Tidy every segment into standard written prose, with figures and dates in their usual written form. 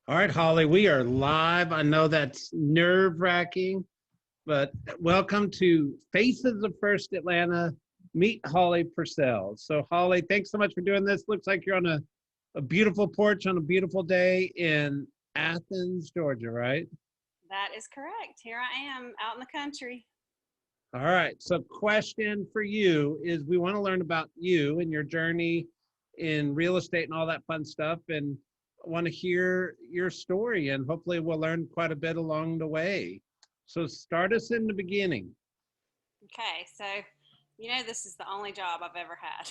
All right, Holly, we are live. I know that's nerve-wracking, but welcome to Faces of First Atlanta. Meet Holly Purcell. So, Holly, thanks so much for doing this. Looks like you're on a beautiful porch on a beautiful day in Athens, Georgia, right? That is correct. Here I am out in the country. All right. So, question for you is we want to learn about you and your journey in real estate and all that fun stuff. And I want to hear your story, and hopefully, we'll learn quite a bit along the way. So, start us in the beginning. Okay, so this is the only job I've ever had.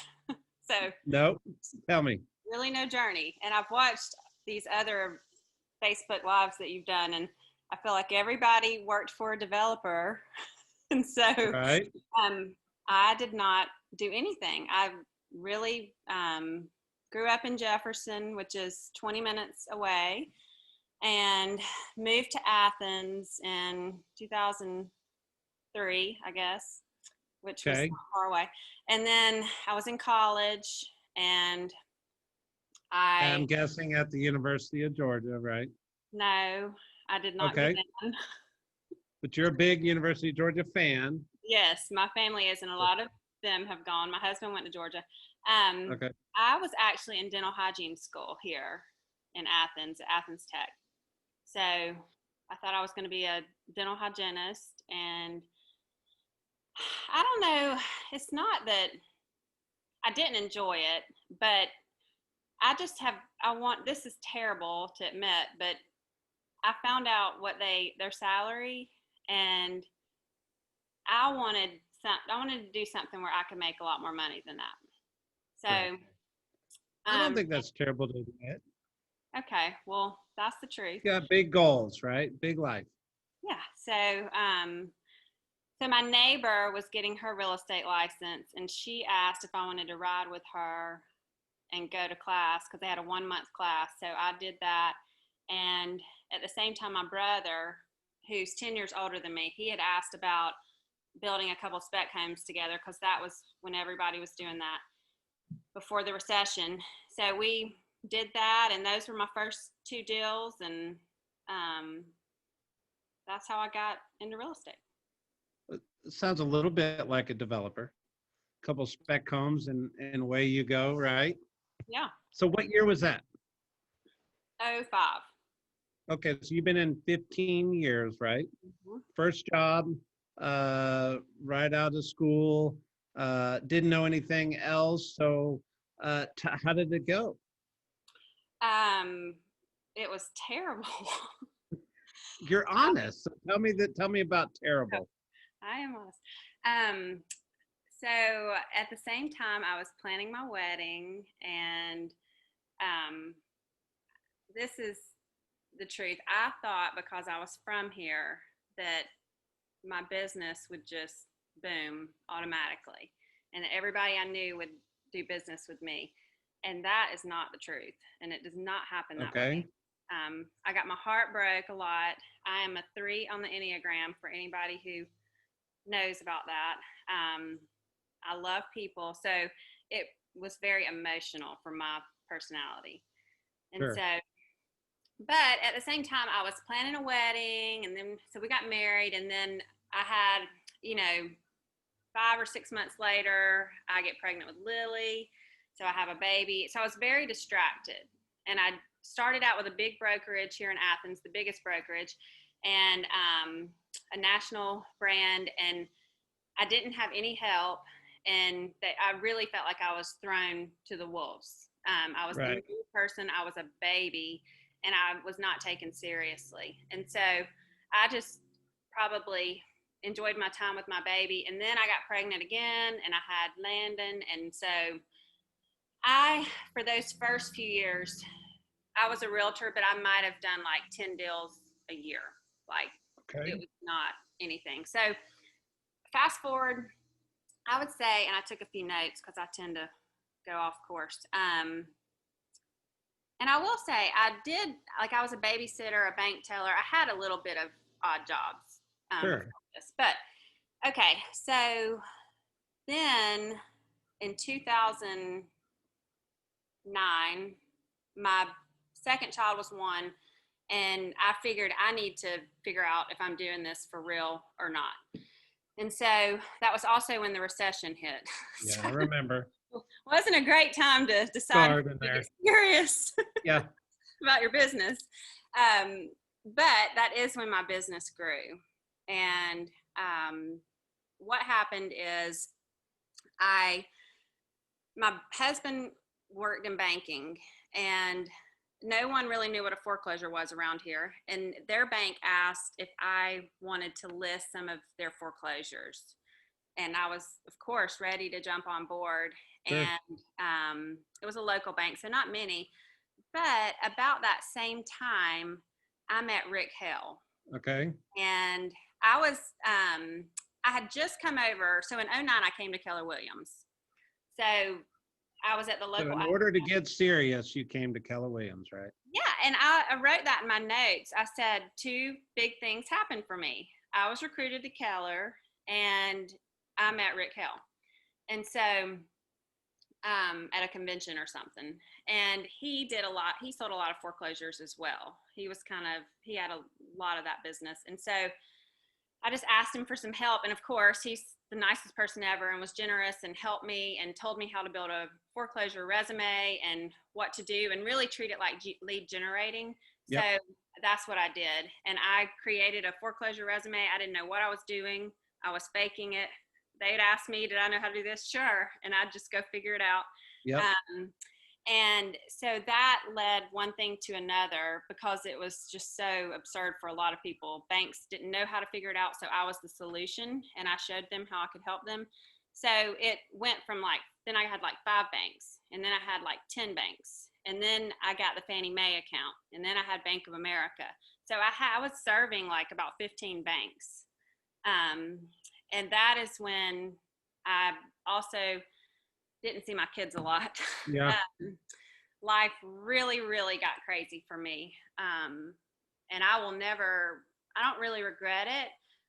So No, tell me. really no journey. And I've watched these other Facebook lives that you've done, and I feel like everybody worked for a developer. And so Right. um, I did not do anything. I really grew up in Jefferson, which is 20 minutes away, and moved to Athens in 2003, I guess, which was Okay. not far away. And then I was in college, and I I'm guessing at the University of Georgia, right? no, I did not get Okay. in. But you're a big University of Georgia fan. Yes, my family is, and a lot of them have gone. My husband went to Georgia. Um, Okay. I was actually in dental hygiene school here in Athens, Athens Tech. So I thought I was going to be a dental hygienist, and I don't know. It's not that I didn't enjoy it, but I just have. I want. This is terrible to admit, but I found out what their salary, and I wanted to do something where I could make a lot more money than that. Sure. So, I don't um, think that's terrible to admit. okay, well, that's the truth. You got big goals, right? Big life. Yeah. So my neighbor was getting her real estate license, and she asked if I wanted to ride with her and go to class because they had a 1 month class. So I did that, and at the same time, my brother, who's 10 years older than me, he had asked about building a couple spec homes together because that was when everybody was doing that before the recession. So we did that, and those were my first two deals, and um, that's how I got into real estate. It sounds a little bit like a developer. A couple spec homes and away you go, right? Yeah. So what year was that? Oh, 05. Okay, so you've been in 15 years, right? Mm-hmm. First job, right out of school, didn't know anything else. So how did it go? Um, it was terrible. You're honest. So tell me about terrible. I am honest. Um, so at the same time, I was planning my wedding, and um, this is the truth. I thought because I was from here that my business would just boom automatically, and that everybody I knew would do business with me. And that is not the truth, and it does not happen that way. Okay. I got my heart broke a lot. I am a 3 on the Enneagram for anybody who knows about that. Um, I love people, so it was very emotional for my personality. And Sure. so, but at the same time, I was planning a wedding, and then so we got married, and then I had, you know, 5 or 6 months later, I get pregnant with Lily. So I have a baby. So I was very distracted. And I started out with a big brokerage here in Athens, the biggest brokerage, and a national brand. And I didn't have any help. And I really felt like I was thrown to the wolves. I was the Right. new person, I was a baby, and I was not taken seriously. And so I just probably enjoyed my time with my baby. And then I got pregnant again, and I had Landon. And so for those first few years, I was a realtor, but I might have done like 10 deals a year. Like it Okay. was not anything. So fast forward, I would say, and I took a few notes because I tend to go off course. And I will say, I did, like, I was a babysitter, a bank teller. I had a little bit of odd jobs Sure. before this. But okay, so then in 2009, my second child was one. And I figured I need to figure out if I'm doing this for real or not. And so that was also when the recession hit. Yeah, So I remember. it wasn't a great time to decide Guard if in you there. get serious Yeah. about your business. But that is when my business grew. And what happened is my husband worked in banking, and no one really knew what a foreclosure was around here. And their bank asked if I wanted to list some of their foreclosures. And I was, of course, ready to jump on board. Sure. And it was a local bank, so not many. But about that same time, I met Rick Hell. Okay. And I was, I had just come over. So in '09, I came to Keller Williams. So I was at the So local. in order to get serious, you came to Keller Williams, right? Yeah, and I wrote that in my notes. I said two big things happened for me. I was recruited to Keller, and I met Rick Hell. And so at a convention or something, and he did a lot. He sold a lot of foreclosures as well. He had a lot of that business, and so I just asked him for some help. And of course, he's the nicest person ever and was generous and helped me and told me how to build a foreclosure resume and what to do and really treat it like lead generating. Yep. So that's what I did. And I created a foreclosure resume. I didn't know what I was doing. I was faking it. They'd ask me, did I know how to do this? Sure. And I'd just go figure it out. Yep. And so that led one thing to another because it was just so absurd for a lot of people. Banks didn't know how to figure it out, so I was the solution, and I showed them how I could help them. So it went from then I had 5 banks, and then I had 10 banks, and then I got the Fannie Mae account, and then I had Bank of America. So I was serving about 15 banks. And that is when I also didn't see my kids a lot. Yeah. Life really, really got crazy for me. And I don't really regret it,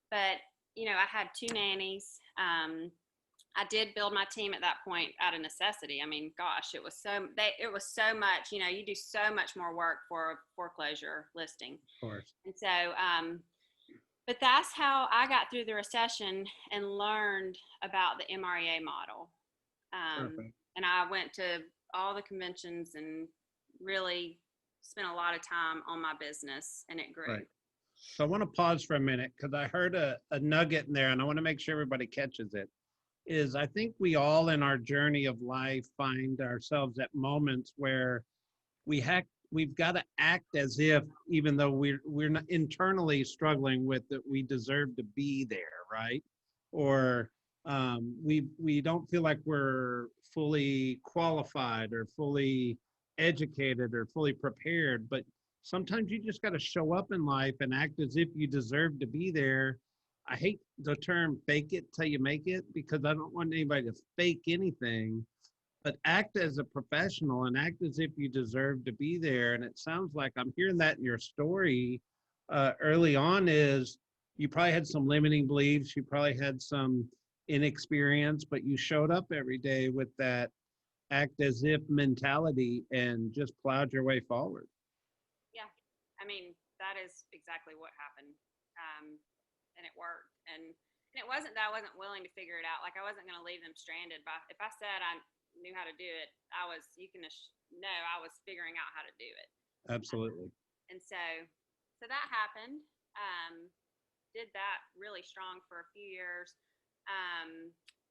but I had 2 nannies. I did build my team at that point out of necessity. I mean, gosh, it was so much, you do so much more work for a foreclosure listing. Of course. And so, but that's how I got through the recession and learned about the MREA model. And I went to all the conventions and really spent a lot of time on my business, and it grew. Right. So I want to pause for a minute because I heard a nugget in there, and I want to make sure everybody catches it. I think we all in our journey of life find ourselves at moments where we've got to act as if, even though we're not internally struggling with it, we deserve to be there, right? Or we don't feel like we're fully qualified or fully educated or fully prepared, but sometimes you just got to show up in life and act as if you deserve to be there. I hate the term fake it till you make it because I don't want anybody to fake anything, but act as a professional and act as if you deserve to be there. And it sounds like I'm hearing that in your story early on is you probably had some limiting beliefs. You probably had some inexperience, but you showed up every day with that act as if mentality and just plowed your way forward. Yeah. I mean, that is exactly what happened. And it worked. And it wasn't that I wasn't willing to figure it out. I wasn't going to leave them stranded. But if I said I knew how to do it, I was figuring out how to do it. Absolutely. And so that happened. Did that really strong for a few years.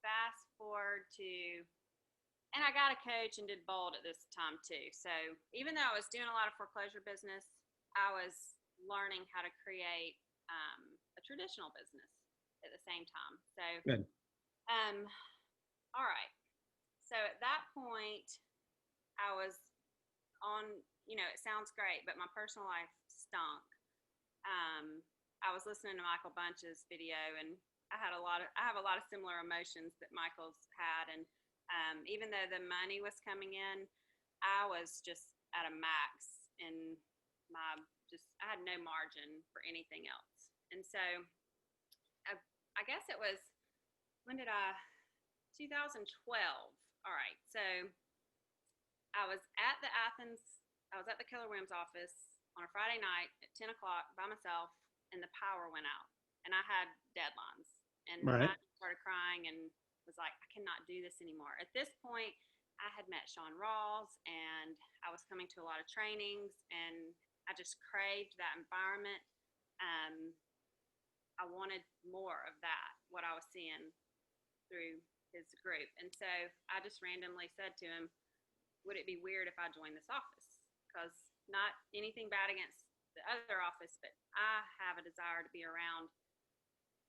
Fast forward to, and I got a coach and did Bold at this time too. So even though I was doing a lot of foreclosure business, I was learning how to create a traditional business at the same time. So good. All right. So at that point, I was on, it sounds great, but my personal life stunk. I was listening to Michael Bunch's video, and I have a lot of similar emotions that Michael's had. And even though the money was coming in, I was just at a max in I had no margin for anything else. And so I guess it was, 2012. All right. So I was at the Keller Williams office on a Friday night at 10 o'clock by myself, and the power went out, and I had deadlines, and Right. I started crying and was like, I cannot do this anymore. At this point, I had met Sean Rawls, and I was coming to a lot of trainings, and I just craved that environment. Um, I wanted more of that, what I was seeing through his group. And so I just randomly said to him, would it be weird if I joined this office? Because not anything bad against the other office, but I have a desire to be around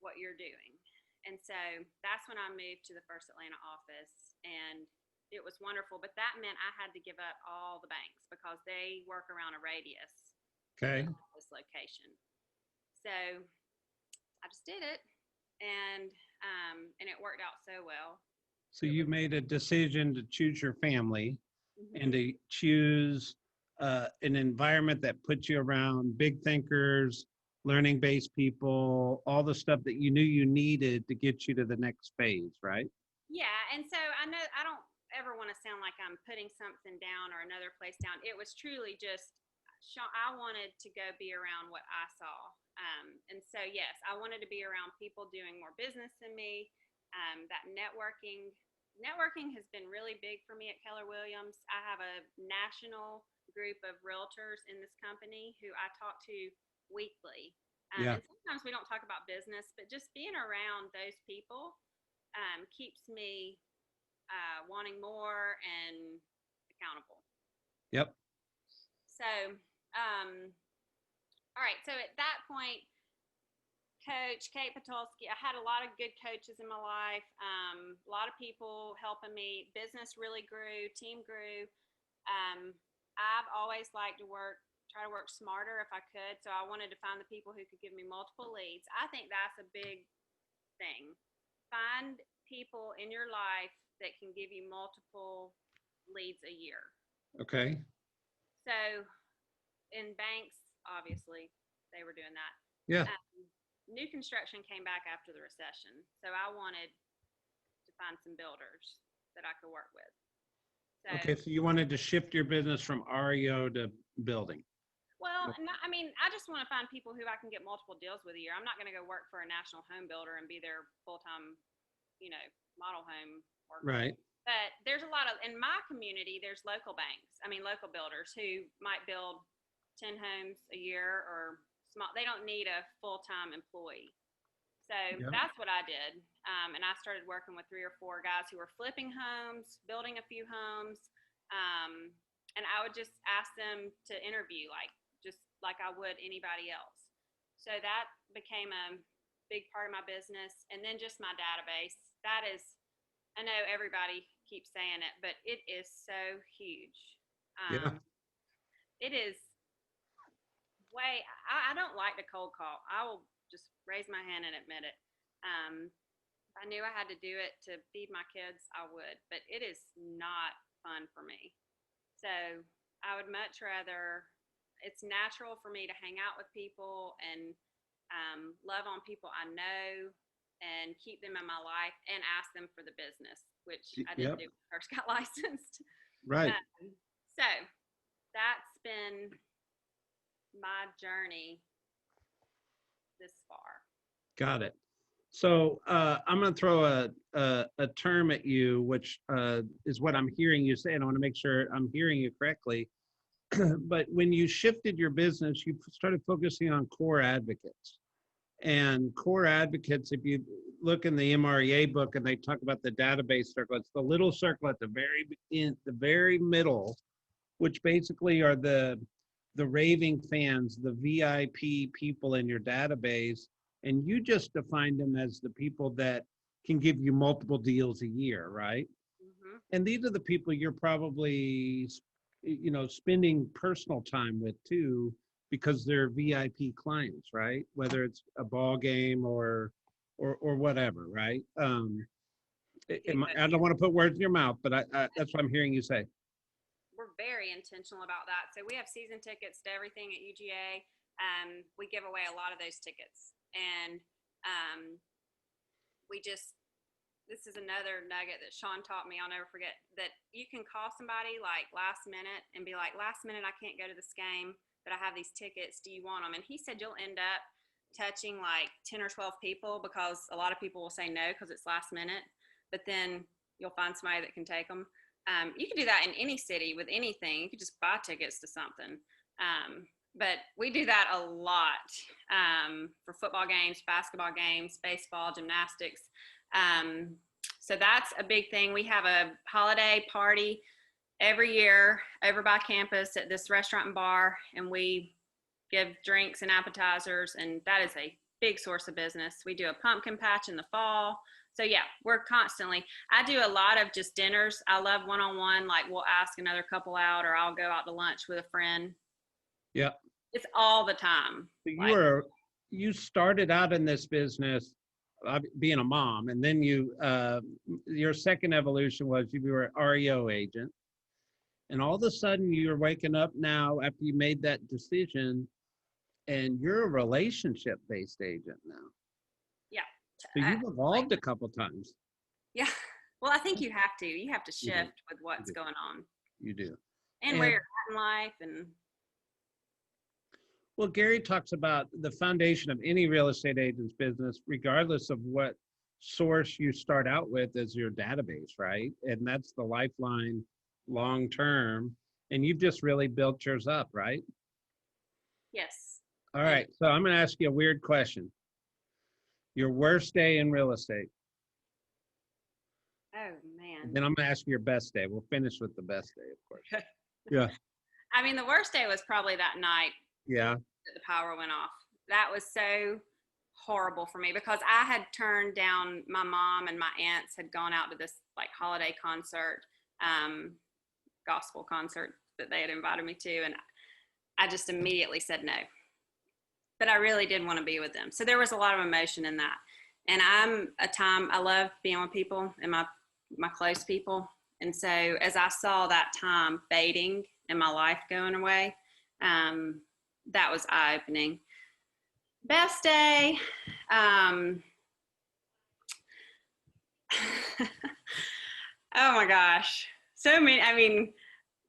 what you're doing. And so that's when I moved to the First Atlanta office, and it was wonderful. But that meant I had to give up all the banks because they work around a radius to Okay. the office location. So I just did it, and it worked out so well. So It you was, made a decision to choose your family and mm-hmm. to choose an environment that puts you around big thinkers, learning-based people, all the stuff that you knew you needed to get you to the next phase, right? Yeah, and so I know I don't ever want to sound like I'm putting something down or another place down. It was truly just I wanted to go be around what I saw. And so, yes, I wanted to be around people doing more business than me. That networking has been really big for me at Keller Williams. I have a national group of realtors in this company who I talk to weekly. Yeah. And sometimes we don't talk about business, but just being around those people keeps me wanting more and accountable. Yep. So, all right. So at that point, Coach Kate Patulski, I had a lot of good coaches in my life. A lot of people helping me. Business really grew. Team grew. I've always liked to try to work smarter if I could. So I wanted to find the people who could give me multiple leads. I think that's a big thing. Find people in your life that can give you multiple leads a year. Okay. So in banks, obviously, they were doing that. Yeah. New construction came back after the recession. So I wanted to find some builders that I could work with. So, Okay. So you wanted to shift your business from REO to building. well, no, I mean, I just want to find people who I can get multiple deals with a year. I'm not going to go work for a national home builder and be their full-time, model home worker. Right. But there's a lot of, in my community, there's local builders who might build 10 homes a year or small. They don't need a full-time employee. So that's what I did. And I started working with 3 or 4 guys who were flipping homes, building a few homes. And I would just ask them to interview just like I would anybody else. So that became a big part of my business. And then just my database. That is, I know everybody keeps saying it, but it is so huge. It is I don't like to cold call. I will just raise my hand and admit it. If I knew I had to do it to feed my kids, I would, but it is not fun for me. So I would much rather, it's natural for me to hang out with people and love on people I know and keep them in my life and ask them for the business, which I didn't do when I first got licensed. Right. So that's been my journey this far. Got it. So I'm going to throw a term at you, which is what I'm hearing you say, and I want to make sure I'm hearing you correctly. But when you shifted your business, you started focusing on core advocates. And core advocates, if you look in the MREA book and they talk about the database circle, it's the little circle at the very middle, which basically are the raving fans, the VIP people in your database. And you just define them as the people that can give you multiple deals a year, right? Mm-hmm. And these are the people you're probably, spending personal time with too, because they're VIP clients, right? Whether it's a ball game or whatever, right? I don't want to put words in your mouth, but that's what I'm hearing you say. We're very intentional about that. So we have season tickets to everything at UGA. We give away a lot of those tickets. And this is another nugget that Sean taught me. I'll never forget that you can call somebody like last minute and be like, last minute, I can't go to this game. but I have these tickets. Do you want them? And he said, you'll end up touching like 10 or 12 people, because a lot of people will say no because it's last minute, but then you'll find somebody that can take them. You can do that in any city with anything. You could just buy tickets to something. But we do that a lot for football games, basketball games, baseball, gymnastics. So that's a big thing. We have a holiday party every year over by campus at this restaurant and bar, and we give drinks and appetizers, and that is a big source of business. We do a pumpkin patch in the fall. So yeah, we're constantly, I do a lot of just dinners. I love one-on-one, like we'll ask another couple out, or I'll go out to lunch with a friend. Yeah. It's all the time. So you started out in this business being a mom, and then your second evolution was you were an REO agent, and all of a sudden you're waking up now after you made that decision, and you're a relationship-based agent now. Yeah. So you've evolved a couple times. Yeah. Well, I think you have to. You have to shift with what's going on. You do. And where you're at in life. And well, Gary talks about the foundation of any real estate agent's business, regardless of what source you start out with, as your database, right? And that's the lifeline long term. And you've just really built yours up, right? Yes. All right. So I'm going to ask you a weird question. Your worst day in real estate. Oh, man. Then I'm going to ask you your best day. We'll finish with the best day, of course. Yeah. I mean, the worst day was probably that night. Yeah. That the power went off. That was so horrible for me, because I had turned down, my mom and my aunts had gone out to this like holiday concert, gospel concert that they had invited me to. And I just immediately said no. But I really did want to be with them. So there was a lot of emotion in that. And I love being with people and my close people. And so as I saw that time fading and my life going away, that was eye-opening. Best day. Oh my gosh. So many, I mean,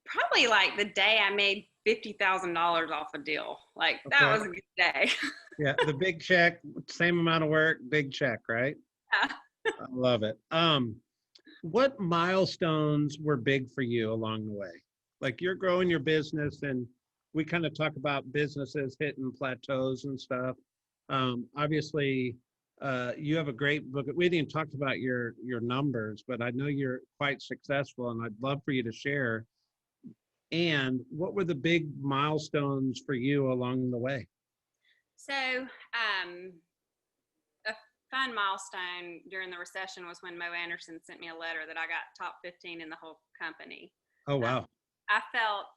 probably like the day I made $50,000 off a deal. Like that was a good day. Yeah, the big check, same amount of work, big check, right? Yeah. I love it. What milestones were big for you along the way? Like you're growing your business, and we kind of talk about businesses hitting plateaus and stuff. Obviously, you have a great book. We didn't talk about your numbers, but I know you're quite successful, and I'd love for you to share. And what were the big milestones for you along the way? So, a fun milestone during the recession was when Mo Anderson sent me a letter that I got top 15 in the whole company. Oh, wow. I felt,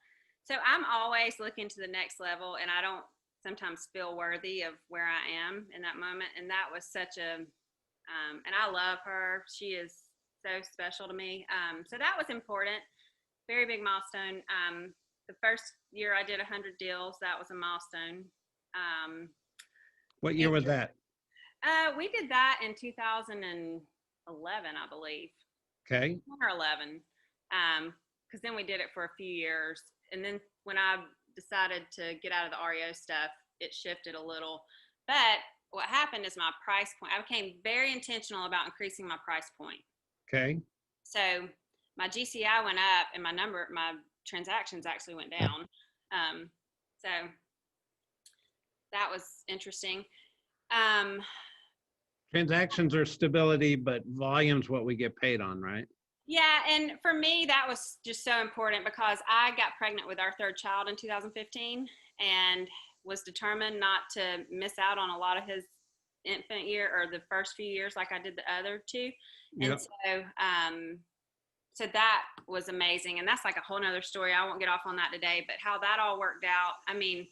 so I'm always looking to the next level, and I don't sometimes feel worthy of where I am in that moment. And that was such a, and I love her. She is so special to me. So that was important. Very big milestone. The first year I did 100 deals. That was a milestone. What year was that? We did that in 2011, I believe. Okay. 10 or 11. Because then we did it for a few years. And then when I decided to get out of the REO stuff, it shifted a little. But what happened is my price point, I became very intentional about increasing my price point. Okay. So my GCI went up, and my transactions actually went down. So that was interesting. Transactions are stability, but volume's what we get paid on, right? Yeah, and for me, that was just so important, because I got pregnant with our third child in 2015 and was determined not to miss out on a lot of his infant year, or the first few years like I did the other two. And so that was amazing. And that's like a whole nother story. I won't get off on that today, but how that all worked out, I mean,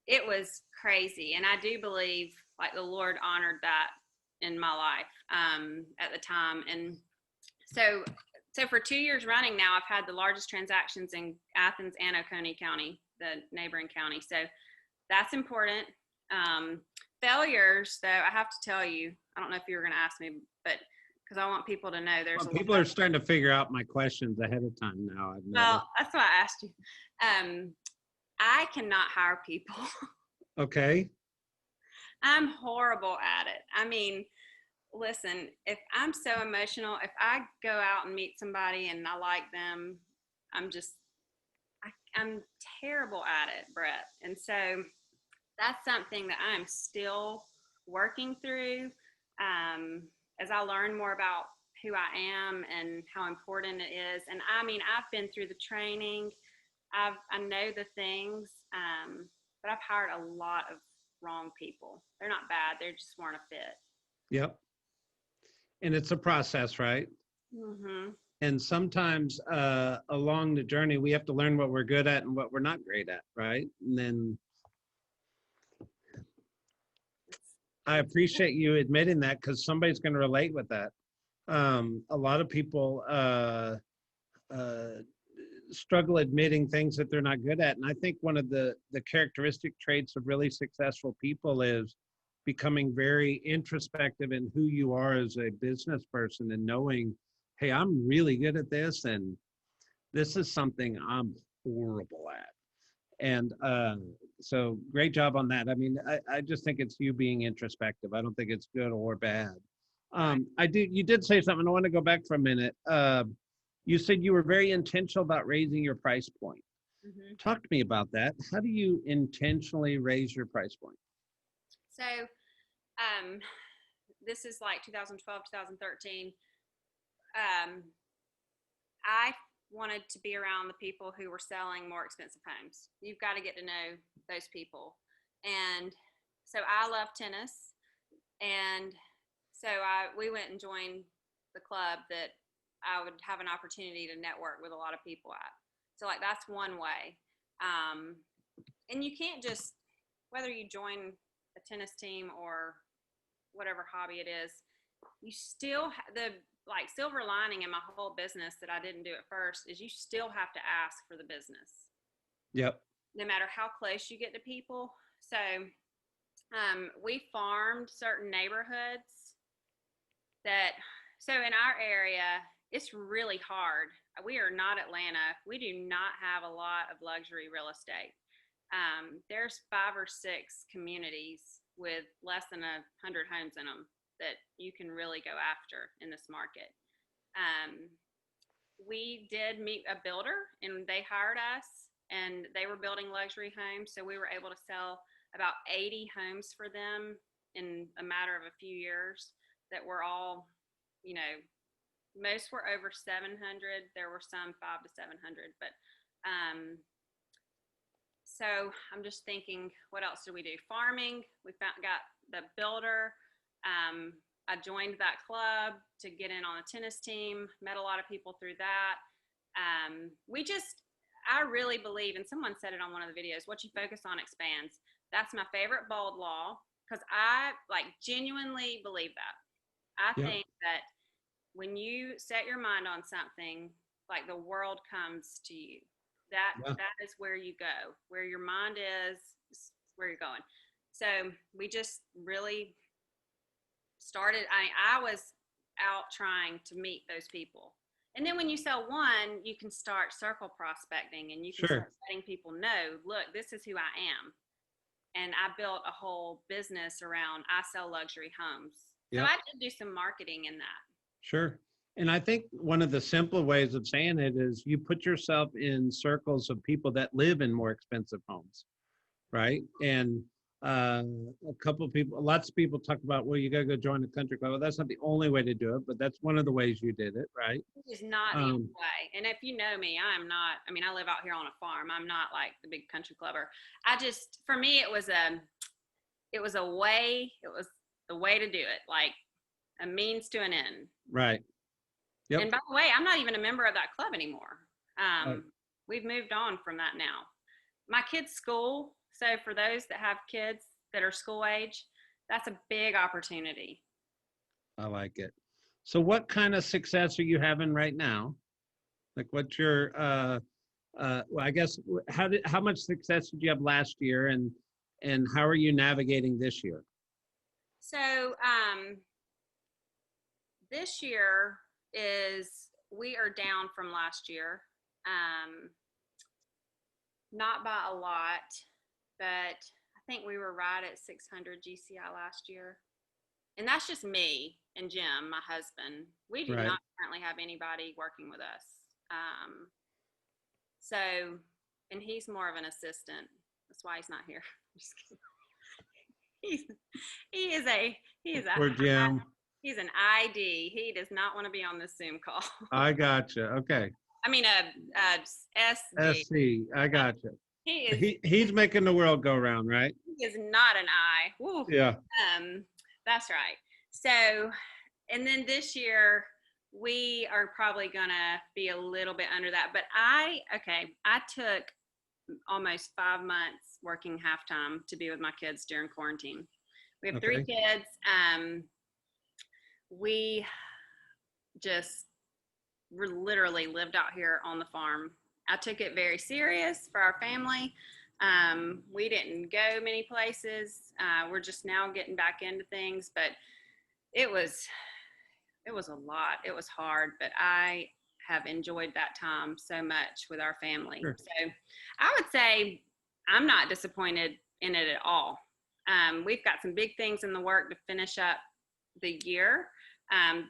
it was crazy. And I do believe like the Lord honored that in my life at the time. And so for 2 years running now, I've had the largest transactions in Athens and Oconee County, the neighboring county. So that's important. Failures, though, I have to tell you, I don't know if you were going to ask me, but because I want people to know there's people are starting to figure out my questions ahead of time now. Well, that's why I asked you. I cannot hire people. Okay. I'm horrible at it. I mean, listen, if I'm so emotional, if I go out and meet somebody and I like them, I'm just, I'm terrible at it, Brett. And so that's something that I'm still working through as I learn more about who I am and how important it is. And I mean, I've been through the training. I know the things, but I've hired a lot of wrong people. They're not bad. They just weren't a fit. Yep. And it's a process, right? Mm-hmm. And sometimes along the journey, we have to learn what we're good at and what we're not great at, right? And then I appreciate you admitting that because somebody's going to relate with that. A lot of people uh, struggle admitting things that they're not good at. And I think one of the characteristic traits of really successful people is becoming very introspective in who you are as a business person and knowing, hey, I'm really good at this and this is something I'm horrible at. And so great job on that. I mean, I just think it's you being introspective. I don't think it's good or bad. Right. You did say something. I want to go back for a minute. You said you were very intentional about raising your price point. Mm-hmm. Talk to me about that. How do you intentionally raise your price point? So, um, this is like 2012, 2013. I wanted to be around the people who were selling more expensive homes. You've got to get to know those people. And so I love tennis. And so we went and joined the club that I would have an opportunity to network with a lot of people at. So like that's one way. And you can't just, whether you join a tennis team or whatever hobby it is, you still the like silver lining in my whole business that I didn't do at first is you still have to ask for the business, Yep. no matter how close you get to people. So we farmed certain neighborhoods that, so in our area, it's really hard. We are not Atlanta. We do not have a lot of luxury real estate. There's 5 or 6 communities with less than 100 homes in them that you can really go after in this market. We did meet a builder and they hired us and they were building luxury homes. So we were able to sell about 80 homes for them in a matter of a few years that were all, you know, most were over 700. There were some 5 to 700, but so I'm just thinking, what else did we do? Farming. Got the builder. I joined that club to get in on a tennis team. Met a lot of people through that. I really believe, and someone said it on one of the videos, what you focus on expands. That's my favorite bold law because I like genuinely believe that. I Yep. think that when you set your mind on something, like the world comes to you. That is where you go. Where your mind is where you're going. So we just really started. I was out trying to meet those people. And then when you sell one, you can start circle prospecting and you can Sure. start letting people know, look, this is who I am. And I built a whole business around I sell luxury homes. So Yep. I did do some marketing in that. Sure. And I think one of the simpler ways of saying it is you put yourself in circles of people that live in more expensive homes, right? And a couple of people, lots of people talk about, well, you got to go join a country club. Well, that's not the only way to do it, but that's one of the ways you did it, right? It is not the only way. And if you know me, I'm not, I mean, I live out here on a farm. I'm not like the big country clubber. For me, it was a way, it was the way to do it, like a means to an end. Right. Yep. And by the way, I'm not even a member of that club anymore. Right. We've moved on from that now. My kids' school, so for those that have kids that are school age, that's a big opportunity. I like it. So what kind of success are you having right now? Like what's your, well, I guess, how much success did you have last year and how are you navigating this year? So this year we are down from last year. not by a lot, but I think we were right at 600 GCI last year. And that's just me and Jim, my husband. We do Right. not currently have anybody working with us. So, and he's more of an assistant. That's why he's not here. Just kidding. He's, he is a Poor Jim. he's an ID. He does not want to be on this Zoom call. I gotcha. Okay. I mean, SD. SC. I gotcha. He He's making the world go round, right? is not an I. Woo. Yeah. That's right. So, and then this year we are probably gonna be a little bit under that. But I took almost 5 months working half-time to be with my kids during quarantine. We have 3 kids. We just literally lived out here on the farm. I took it very serious for our family. We didn't go many places. We're just now getting back into things, but it was a lot. It was hard, but I have enjoyed that time so much with our family. Sure. So I would say I'm not disappointed in it at all. We've got some big things in the work to finish up the year.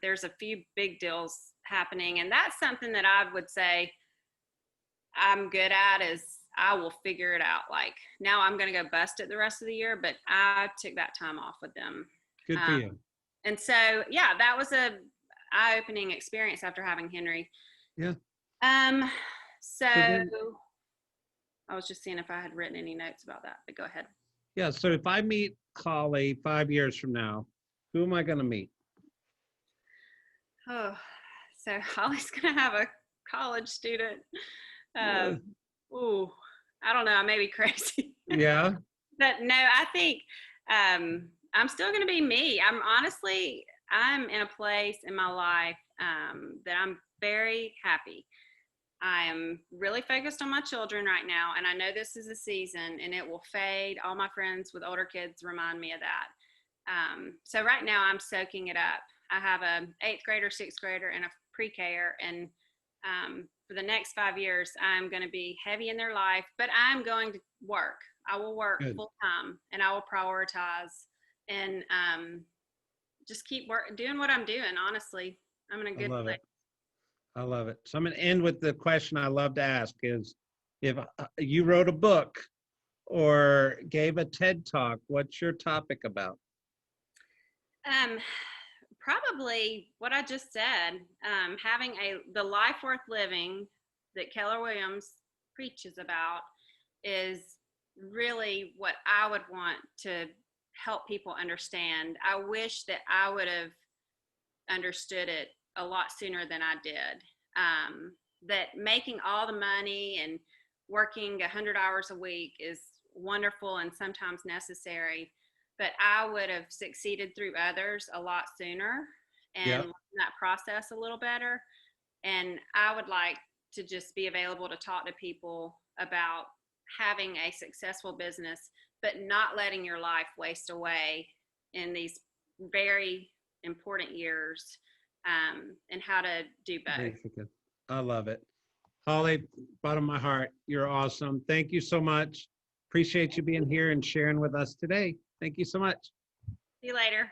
There's a few big deals happening, and that's something that I would say I'm good at is I will figure it out. Like now I'm going to go bust it the rest of the year, but I took that time off with them. Good for you. And so, yeah, that was a eye-opening experience after having Henry. Yeah. So I was just seeing if I had written any notes about that, but go ahead. Yeah. So if I meet Holly 5 years from now, who am I going to meet? Oh, so Holly's going to have a college student. Ooh, I don't know. I may be crazy. Yeah. But no, I think I'm still going to be me. I'm in a place in my life that I'm very happy. I am really focused on my children right now, and I know this is a season and it will fade. All my friends with older kids remind me of that. So right now I'm soaking it up. I have a 8th grader, 6th grader, and a pre-K-er, and for the next 5 years, I'm going to be heavy in their life, but I'm going to work. I will work full time, and I will prioritize and just keep doing what I'm doing. Honestly, I'm in a good place. I love it. So I'm going to end with the question I love to ask is, if you wrote a book or gave a TED Talk, what's your topic about? Probably what I just said, having the life worth living that Keller Williams preaches about is really what I would want to help people understand. I wish that I would have understood it a lot sooner than I did. That making all the money and working 100 hours a week is wonderful and sometimes necessary, but I would have succeeded through others a lot sooner and learn that process a little better. And I would like to just be available to talk to people about having a successful business, but not letting your life waste away in these very important years, and how to do both. I love it. Holly, bottom of my heart, you're awesome. Thank you so much. Appreciate you being here and sharing with us today. Thank you so much. See you later.